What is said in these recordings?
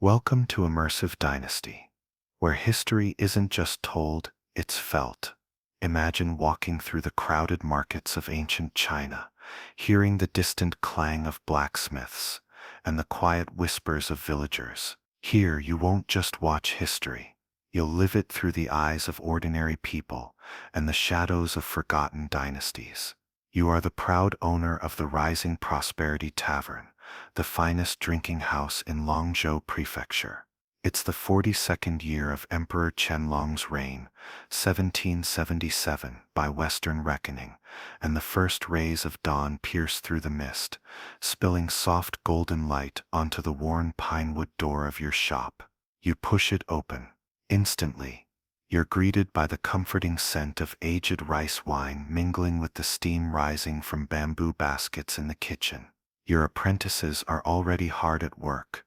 Welcome to Immersive Dynasty, where history isn't just told, it's felt. Imagine walking through the crowded markets of ancient China, hearing the distant clang of blacksmiths and the quiet whispers of villagers. Here you won't just watch history, you'll live it through the eyes of ordinary people and the shadows of forgotten dynasties. You are the proud owner of the rising Prosperity Tavern, the finest drinking house in Longzhou Prefecture. It's the 42nd year of Emperor Qianlong's reign, 1777 by Western reckoning, and the first rays of dawn pierce through the mist, spilling soft golden light onto the worn pinewood door of your shop. You push it open. Instantly, you're greeted by the comforting scent of aged rice wine mingling with the steam rising from bamboo baskets in the kitchen. Your apprentices are already hard at work,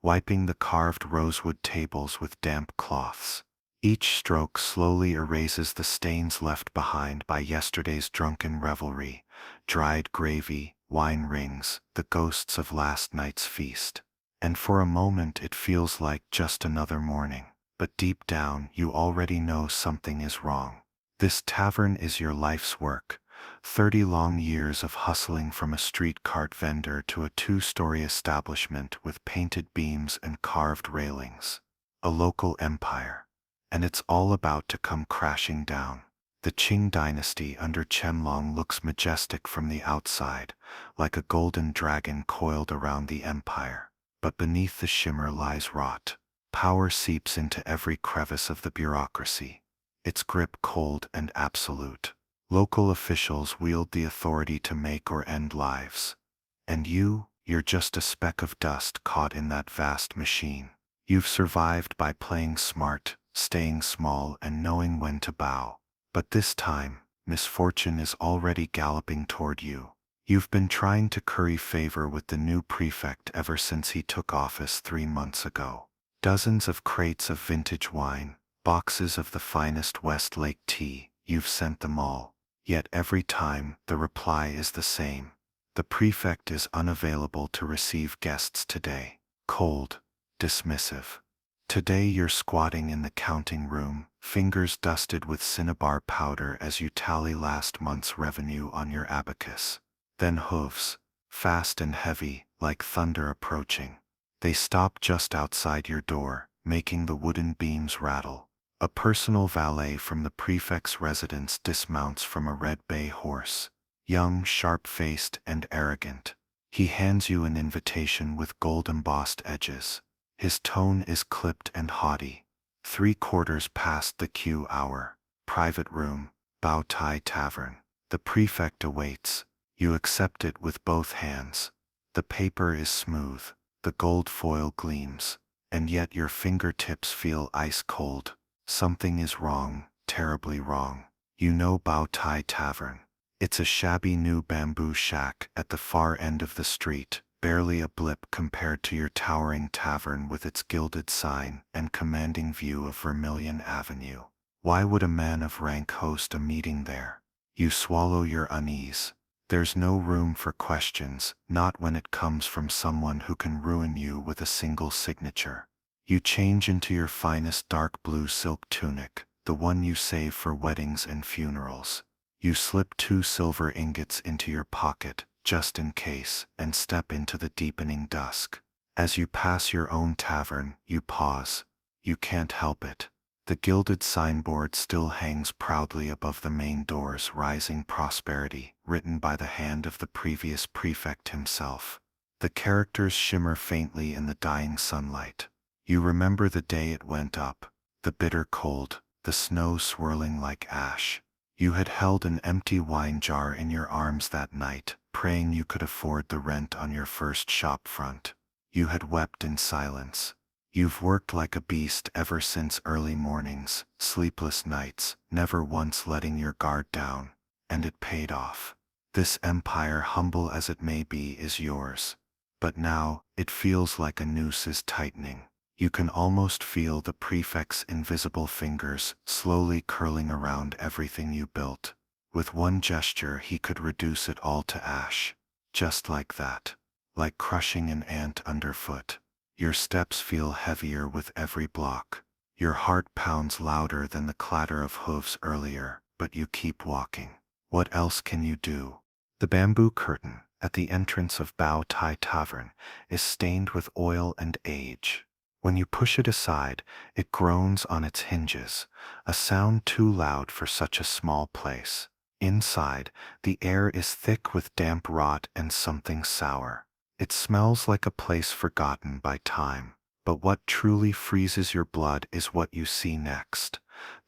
wiping the carved rosewood tables with damp cloths. Each stroke slowly erases the stains left behind by yesterday's drunken revelry, dried gravy, wine rings, the ghosts of last night's feast. And for a moment it feels like just another morning. But deep down you already know something is wrong. This tavern is your life's work. 30 long years of hustling from a street cart vendor to a two-story establishment with painted beams and carved railings. A local empire. And it's all about to come crashing down. The Qing Dynasty under Qianlong looks majestic from the outside, like a golden dragon coiled around the empire. But beneath the shimmer lies rot. Power seeps into every crevice of the bureaucracy, its grip cold and absolute. Local officials wield the authority to make or end lives. And you're just a speck of dust caught in that vast machine. You've survived by playing smart, staying small, and knowing when to bow. But this time, misfortune is already galloping toward you. You've been trying to curry favor with the new prefect ever since he took office 3 months ago. Dozens of crates of vintage wine, boxes of the finest Westlake tea, you've sent them all. Yet every time, the reply is the same. The prefect is unavailable to receive guests today. Cold, dismissive. Today you're squatting in the counting room, fingers dusted with cinnabar powder as you tally last month's revenue on your abacus. Then hooves, fast and heavy, like thunder approaching. They stop just outside your door, making the wooden beams rattle. A personal valet from the prefect's residence dismounts from a red bay horse. Young, sharp-faced, and arrogant. He hands you an invitation with gold-embossed edges. His tone is clipped and haughty. 3/4 past the queue hour. Private room, Bao Tai Tavern. The prefect awaits. You accept it with both hands. The paper is smooth. The gold foil gleams, and yet your fingertips feel ice cold. Something is wrong, terribly wrong. You know Bao Tai Tavern. It's a shabby new bamboo shack at the far end of the street, barely a blip compared to your towering tavern with its gilded sign and commanding view of Vermilion Avenue. Why would a man of rank host a meeting there? You swallow your unease. There's no room for questions, not when it comes from someone who can ruin you with a single signature. You change into your finest dark blue silk tunic, the one you save for weddings and funerals. You slip 2 silver ingots into your pocket, just in case, and step into the deepening dusk. As you pass your own tavern, you pause. You can't help it. The gilded signboard still hangs proudly above the main doors, Rising Prosperity, written by the hand of the previous prefect himself. The characters shimmer faintly in the dying sunlight. You remember the day it went up, the bitter cold, the snow swirling like ash. You had held an empty wine jar in your arms that night, praying you could afford the rent on your first shop front. You had wept in silence. You've worked like a beast ever since early mornings, sleepless nights, never once letting your guard down, and it paid off. This empire, humble as it may be, is yours. But now, it feels like a noose is tightening. You can almost feel the prefect's invisible fingers slowly curling around everything you built. With one gesture he could reduce it all to ash. Just like that. Like crushing an ant underfoot. Your steps feel heavier with every block. Your heart pounds louder than the clatter of hooves earlier, but you keep walking. What else can you do? The bamboo curtain at the entrance of Bao Tai Tavern is stained with oil and age. When you push it aside, it groans on its hinges, a sound too loud for such a small place. Inside, the air is thick with damp rot and something sour. It smells like a place forgotten by time. But what truly freezes your blood is what you see next.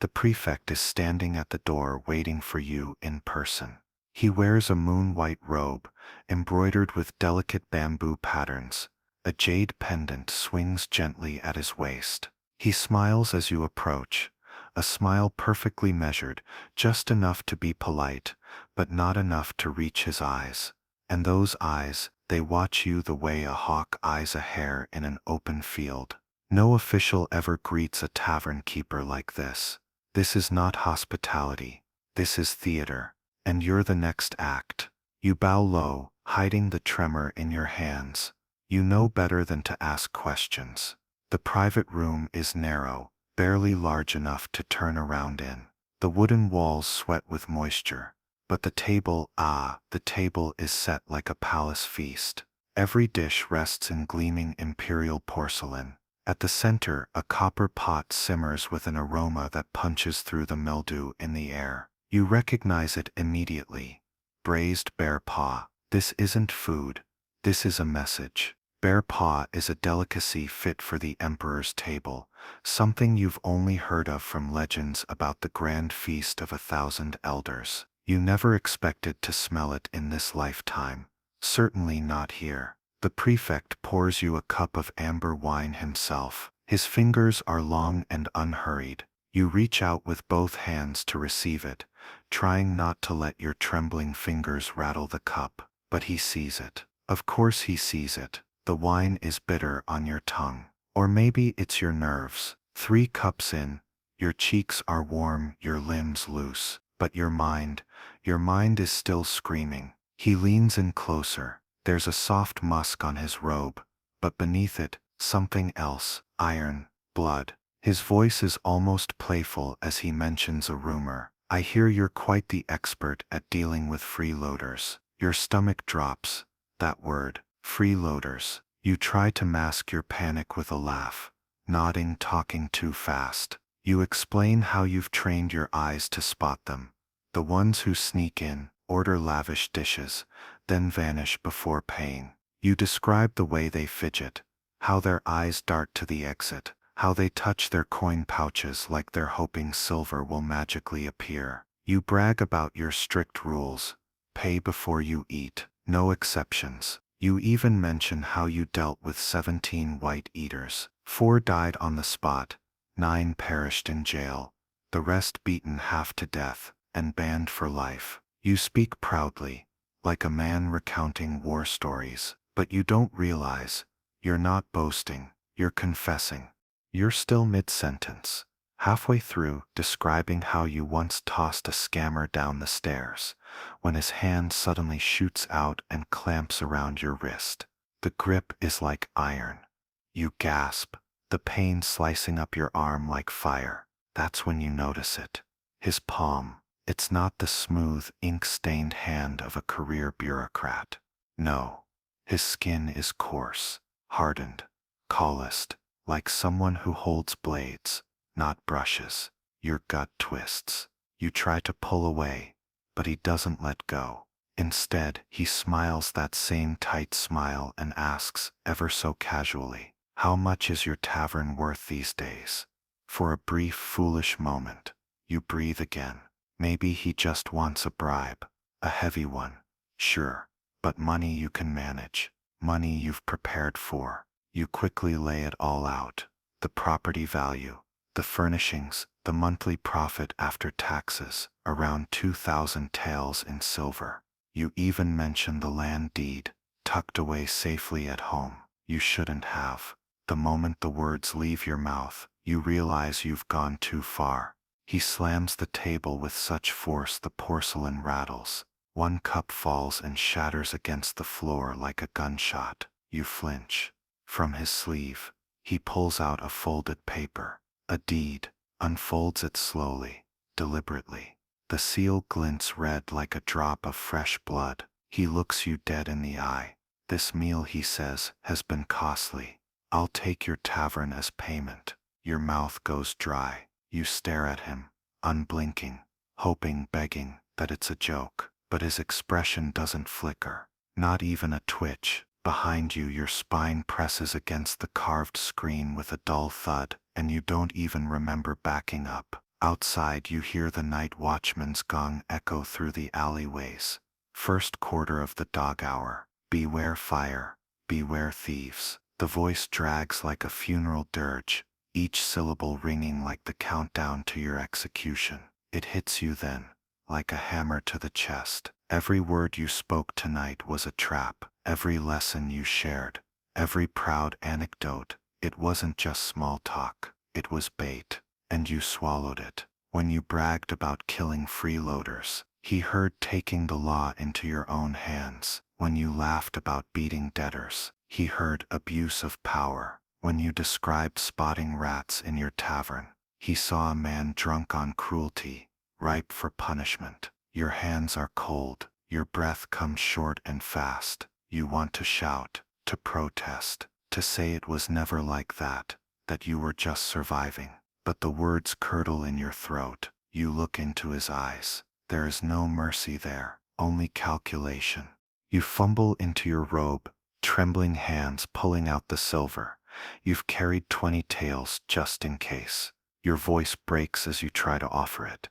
The prefect is standing at the door waiting for you in person. He wears a moon-white robe, embroidered with delicate bamboo patterns. A jade pendant swings gently at his waist. He smiles as you approach, a smile perfectly measured, just enough to be polite, but not enough to reach his eyes. And those eyes, they watch you the way a hawk eyes a hare in an open field. No official ever greets a tavern keeper like this. This is not hospitality. This is theater. And you're the next act. You bow low, hiding the tremor in your hands. You know better than to ask questions. The private room is narrow, barely large enough to turn around in. The wooden walls sweat with moisture. But the table is set like a palace feast. Every dish rests in gleaming imperial porcelain. At the center, a copper pot simmers with an aroma that punches through the mildew in the air. You recognize it immediately. Braised bear paw. This isn't food. This is a message. Bear paw is a delicacy fit for the emperor's table, something you've only heard of from legends about the grand feast of 1,000 elders. You never expected to smell it in this lifetime. Certainly not here. The prefect pours you a cup of amber wine himself. His fingers are long and unhurried. You reach out with both hands to receive it, trying not to let your trembling fingers rattle the cup. But he sees it. Of course he sees it. The wine is bitter on your tongue. Or maybe it's your nerves. 3 cups in, your cheeks are warm, your limbs loose. But your mind is still screaming. He leans in closer. There's a soft musk on his robe, but beneath it, something else, iron, blood. His voice is almost playful as he mentions a rumor. I hear you're quite the expert at dealing with freeloaders. Your stomach drops. That word, freeloaders. You try to mask your panic with a laugh, nodding, talking too fast. You explain how you've trained your eyes to spot them. The ones who sneak in, order lavish dishes, then vanish before paying. You describe the way they fidget, how their eyes dart to the exit, how they touch their coin pouches like they're hoping silver will magically appear. You brag about your strict rules. Pay before you eat, no exceptions. You even mention how you dealt with 17 white eaters. 4 died on the spot, 9 perished in jail, the rest beaten half to death and banned for life. You speak proudly, like a man recounting war stories, but you don't realize, you're not boasting, you're confessing. You're still mid-sentence, halfway through describing how you once tossed a scammer down the stairs, when his hand suddenly shoots out and clamps around your wrist. The grip is like iron. You gasp, the pain slicing up your arm like fire. That's when you notice it. His palm. It's not the smooth, ink-stained hand of a career bureaucrat. No. His skin is coarse, hardened, calloused, like someone who holds blades, not brushes. Your gut twists. You try to pull away, but he doesn't let go. Instead, he smiles that same tight smile and asks, ever so casually, how much is your tavern worth these days? For a brief, foolish moment, you breathe again. Maybe he just wants a bribe, a heavy one. Sure, but money you can manage, money you've prepared for. You quickly lay it all out. The property value, the furnishings, the monthly profit after taxes, around 2,000 taels in silver. You even mention the land deed, tucked away safely at home. You shouldn't have. The moment the words leave your mouth, you realize you've gone too far. He slams the table with such force the porcelain rattles. 1 cup falls and shatters against the floor like a gunshot. You flinch. From his sleeve, he pulls out a folded paper, a deed, unfolds it slowly, deliberately. The seal glints red like a drop of fresh blood. He looks you dead in the eye. This meal, he says, has been costly. I'll take your tavern as payment. Your mouth goes dry. You stare at him, unblinking, hoping, begging that it's a joke. But his expression doesn't flicker, not even a twitch. Behind you, your spine presses against the carved screen with a dull thud, and you don't even remember backing up. Outside, you hear the night watchman's gong echo through the alleyways. First quarter of the dog hour. Beware fire, beware thieves. The voice drags like a funeral dirge, each syllable ringing like the countdown to your execution. It hits you then, like a hammer to the chest. Every word you spoke tonight was a trap. Every lesson you shared, every proud anecdote. It wasn't just small talk, it was bait, and you swallowed it. When you bragged about killing freeloaders, he heard taking the law into your own hands. When you laughed about beating debtors, he heard abuse of power. When you described spotting rats in your tavern, he saw a man drunk on cruelty, ripe for punishment. Your hands are cold, your breath comes short and fast. You want to shout, to protest, to say it was never like that you were just surviving. But the words curdle in your throat. You look into his eyes. There is no mercy there, only calculation. You fumble into your robe, trembling hands pulling out the silver. You've carried 20 taels just in case. Your voice breaks as you try to offer it,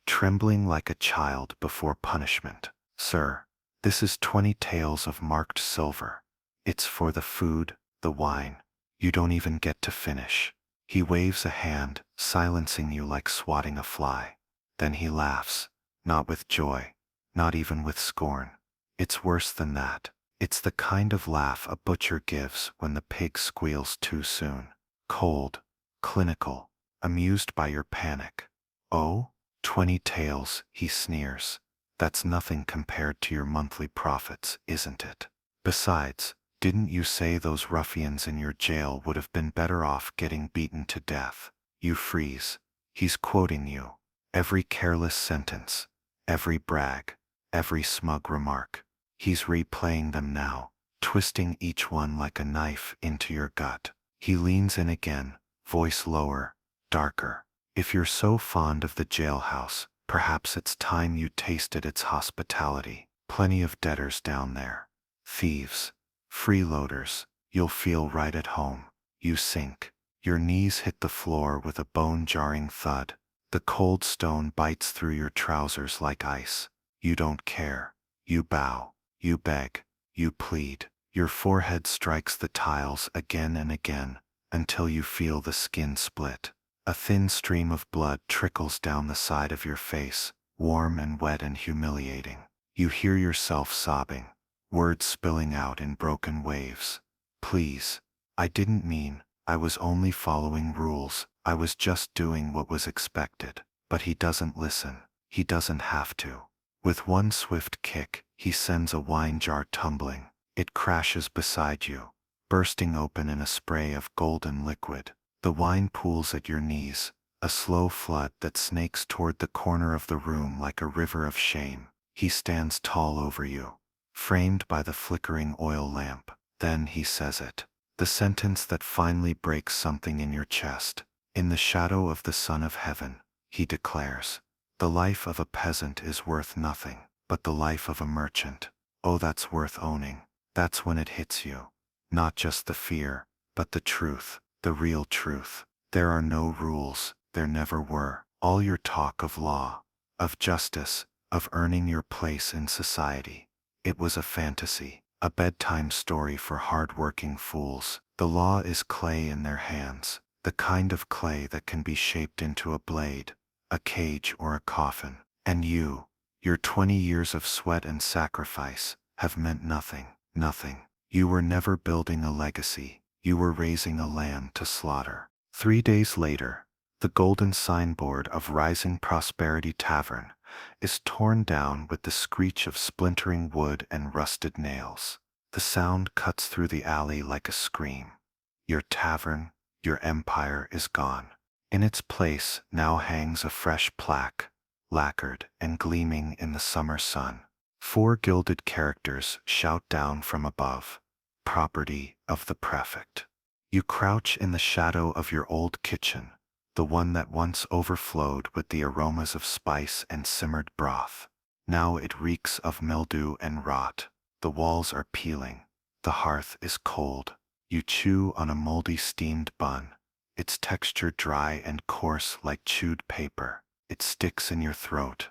trembling like a child before punishment. Sir, this is 20 taels of marked silver. It's for the food, the wine. You don't even get to finish. He waves a hand, silencing you like swatting a fly. Then he laughs, not with joy, not even with scorn. It's worse than that. It's the kind of laugh a butcher gives when the pig squeals too soon. Cold, clinical, amused by your panic. Oh, 20 taels, he sneers. That's nothing compared to your monthly profits, isn't it? Besides, didn't you say those ruffians in your jail would have been better off getting beaten to death? You freeze. He's quoting you. Every careless sentence, every brag, every smug remark. He's replaying them now, twisting each one like a knife into your gut. He leans in again, voice lower, darker. If you're so fond of the jailhouse, perhaps it's time you tasted its hospitality. Plenty of debtors down there. Thieves. Freeloaders. You'll feel right at home. You sink. Your knees hit the floor with a bone-jarring thud. The cold stone bites through your trousers like ice. You don't care. You bow. You beg. You plead. Your forehead strikes the tiles again and again, until you feel the skin split. A thin stream of blood trickles down the side of your face, warm and wet and humiliating. You hear yourself sobbing, words spilling out in broken waves. Please, I didn't mean, I was only following rules. I was just doing what was expected. But he doesn't listen. He doesn't have to. With one swift kick, he sends a wine jar tumbling. It crashes beside you, bursting open in a spray of golden liquid. The wine pools at your knees, a slow flood that snakes toward the corner of the room like a river of shame. He stands tall over you, framed by the flickering oil lamp. Then he says it. The sentence that finally breaks something in your chest. In the shadow of the Son of Heaven, he declares, the life of a peasant is worth nothing, but the life of a merchant, oh, that's worth owning. That's when it hits you. Not just the fear, but the truth, the real truth. There are no rules, there never were. All your talk of law, of justice, of earning your place in society. It was a fantasy, a bedtime story for hard-working fools. The law is clay in their hands, the kind of clay that can be shaped into a blade, a cage or a coffin. And you, your 20 years of sweat and sacrifice, have meant nothing, nothing. You were never building a legacy, you were raising a lamb to slaughter. 3 days later, the golden signboard of Rising Prosperity Tavern is torn down with the screech of splintering wood and rusted nails. The sound cuts through the alley like a scream. Your tavern, your empire is gone. In its place now hangs a fresh plaque, lacquered and gleaming in the summer sun. 4 gilded characters shout down from above, property of the prefect. You crouch in the shadow of your old kitchen, the one that once overflowed with the aromas of spice and simmered broth. Now it reeks of mildew and rot. The walls are peeling. The hearth is cold. You chew on a moldy steamed bun, its texture dry and coarse like chewed paper. It sticks in your throat.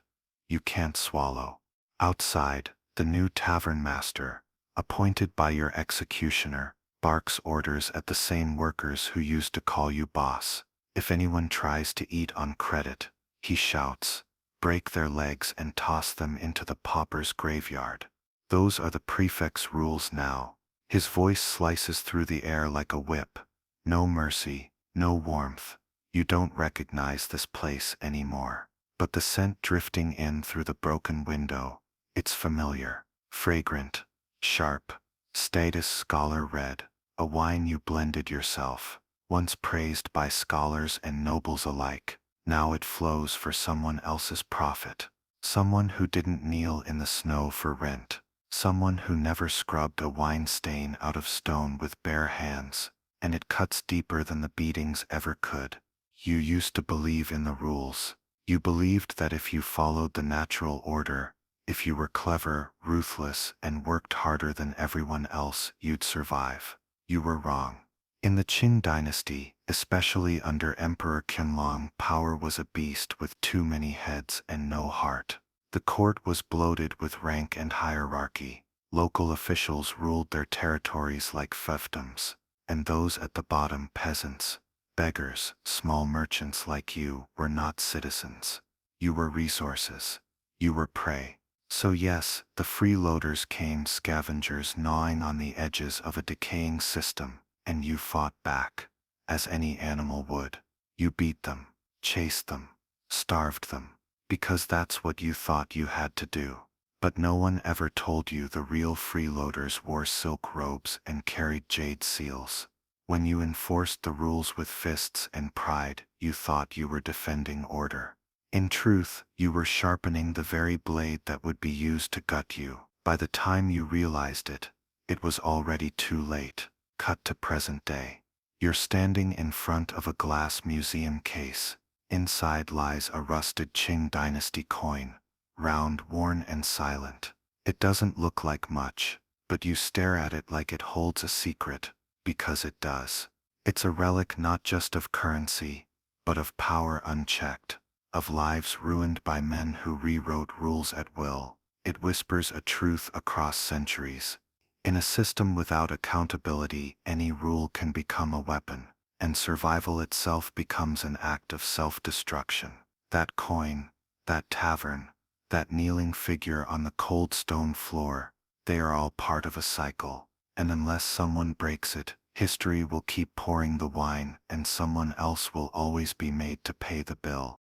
You can't swallow. Outside, the new tavern master, appointed by your executioner, barks orders at the same workers who used to call you boss. If anyone tries to eat on credit, he shouts, break their legs and toss them into the pauper's graveyard. Those are the prefect's rules now. His voice slices through the air like a whip. No mercy, no warmth. You don't recognize this place anymore. But the scent drifting in through the broken window, it's familiar, fragrant, sharp, status scholar red, a wine you blended yourself, once praised by scholars and nobles alike. Now it flows for someone else's profit. Someone who didn't kneel in the snow for rent. Someone who never scrubbed a wine stain out of stone with bare hands, and it cuts deeper than the beatings ever could. You used to believe in the rules. You believed that if you followed the natural order, if you were clever, ruthless, and worked harder than everyone else, you'd survive. You were wrong. In the Qing Dynasty, especially under Emperor Qianlong, power was a beast with too many heads and no heart. The court was bloated with rank and hierarchy. Local officials ruled their territories like fiefdoms, and those at the bottom, peasants, beggars, small merchants like you, were not citizens. You were resources. You were prey. So yes, the freeloaders came, scavengers gnawing on the edges of a decaying system, and you fought back, as any animal would. You beat them, chased them, starved them, because that's what you thought you had to do. But no one ever told you the real freeloaders wore silk robes and carried jade seals. When you enforced the rules with fists and pride, you thought you were defending order. In truth, you were sharpening the very blade that would be used to gut you. By the time you realized it, it was already too late. Cut to present day. You're standing in front of a glass museum case. Inside lies a rusted Qing Dynasty coin, round, worn, and silent. It doesn't look like much, but you stare at it like it holds a secret, because it does. It's a relic not just of currency, but of power unchecked, of lives ruined by men who rewrote rules at will. It whispers a truth across centuries. In a system without accountability, any rule can become a weapon, and survival itself becomes an act of self-destruction. That coin, that tavern, that kneeling figure on the cold stone floor, they are all part of a cycle, and unless someone breaks it, history will keep pouring the wine, and someone else will always be made to pay the bill.